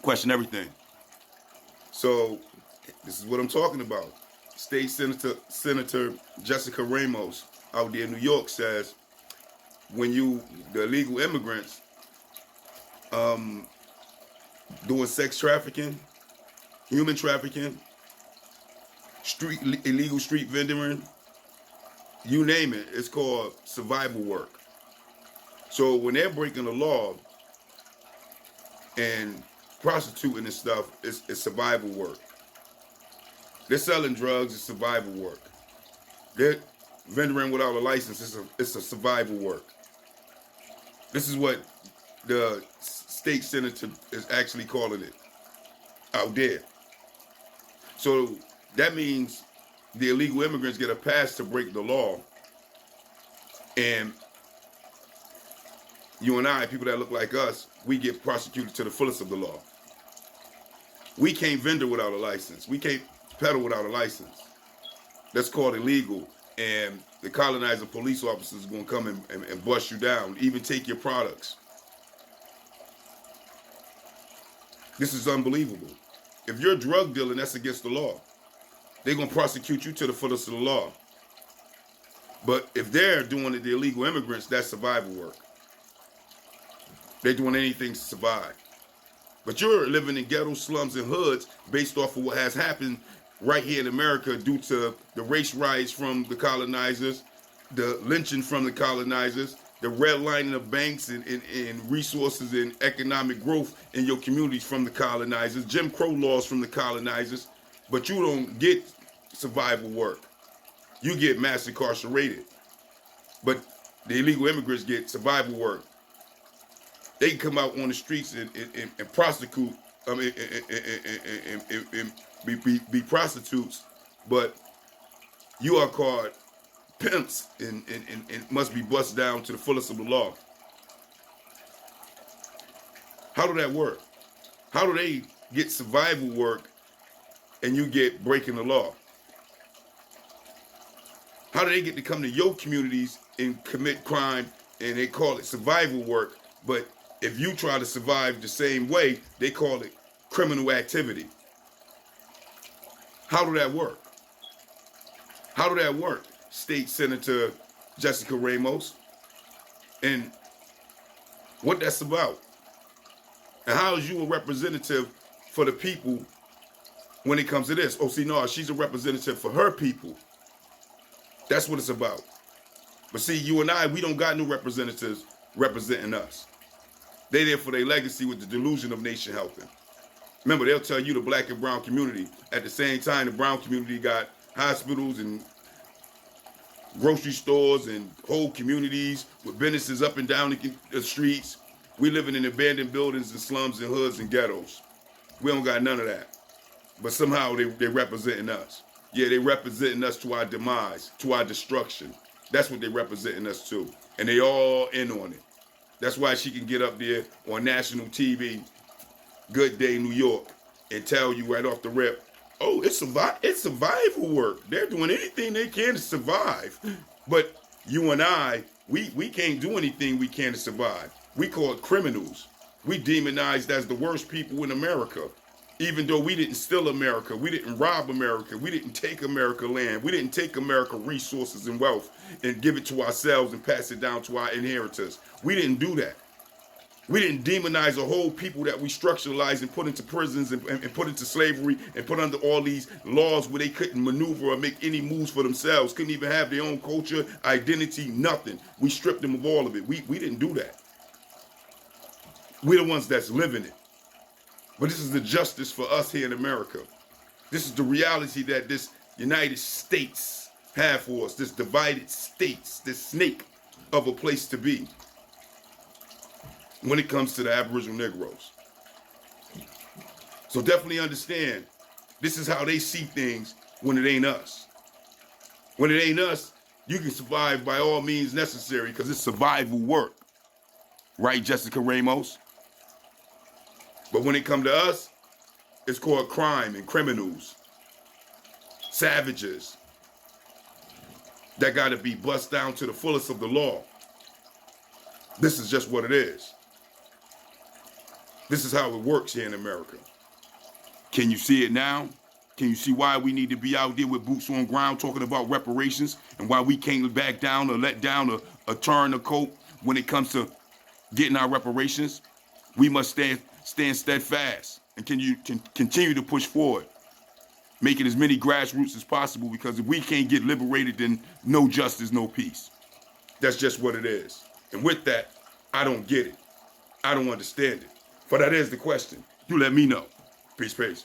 question everything. So this is what I'm talking about. State Senator Jessica Ramos out there in New York says when the illegal immigrants doing sex trafficking, human trafficking, illegal street vending, you name it, it's called survival work. So when they're breaking the law and prostituting and stuff, it's survival work. They're selling drugs, it's survival work. They're vending without a license, it's a survival work. This is what the state senator is actually calling it out there. So that means the illegal immigrants get a pass to break the law, and you and I, people that look like us, we get prosecuted to the fullest of the law. We can't vendor without a license. We can't peddle without a license. That's called illegal. And the colonizer police officers are going to come and bust you down, even take your products. This is unbelievable. If you're drug dealing, that's against the law. They're going to prosecute you to the fullest of the law. But if they're doing it, the illegal immigrants, that's survival work. They're doing anything to survive. But you're living in ghetto slums and hoods based off of what has happened right here in America due to the race riots from the colonizers, the lynching from the colonizers, the redlining of banks and resources and economic growth in your communities from the colonizers, Jim Crow laws from the colonizers. But you don't get survival work. You get mass incarcerated. But the illegal immigrants get survival work. They can come out on the streets and prostitute, and be prostitutes, but you are called pimps and must be bust down to the fullest of the law. How do that work? How do they get survival work and you get breaking the law? How do they get to come to your communities and commit crime and they call it survival work, but if you try to survive the same way, they call it criminal activity? How do that work? How do that work, State Senator Jessica Ramos? And what that's about? And how is you a representative for the people when it comes to this? Oh, see, no, she's a representative for her people. That's what it's about. But see, you and I, we don't got no representatives representing us. They there for their legacy with the delusion of nation helping. Remember, they'll tell you the black and brown community. At the same time, the brown community got hospitals and grocery stores and whole communities with businesses up and down the streets. We living in abandoned buildings and slums and hoods and ghettos. We don't got none of that. But somehow they representing us. Yeah, they representing us to our demise, to our destruction. That's what they representing us to. And they all in on it. That's why she can get up there on national TV, Good Day New York, and tell you right off the rip, oh, it's survival work. They're doing anything they can to survive. But you and I, we can't do anything we can to survive. We call it criminals. We demonized as the worst people in America. Even though we didn't steal America, we didn't rob America, we didn't take America land, we didn't take America resources and wealth and give it to ourselves and pass it down to our inheritors. We didn't do that. We didn't demonize a whole people that we structuralized and put into prisons and put into slavery and put under all these laws where they couldn't maneuver or make any moves for themselves, couldn't even have their own culture, identity, nothing. We stripped them of all of it. We didn't do that. We're the ones that's living it. But this is the justice for us here in America. This is the reality that this United States have for us, this divided states, this snake of a place to be when it comes to the Aboriginal Negroes. So definitely understand, this is how they see things when it ain't us. When it ain't us, you can survive by all means necessary because it's survival work. Right, Jessica Ramos? But when it come to us, it's called crime and criminals. Savages that got to be bust down to the fullest of the law. This is just what it is. This is how it works here in America. Can you see it now? Can you see why we need to be out there with boots on ground talking about reparations and why we can't back down or let down or turn the coat when it comes to getting our reparations? We must stand steadfast and continue to push forward, making as many grassroots as possible, because if we can't get liberated, then no justice, no peace. That's just what it is. And with that, I don't get it. I don't understand it. But that is the question. You let me know. Peace, peace.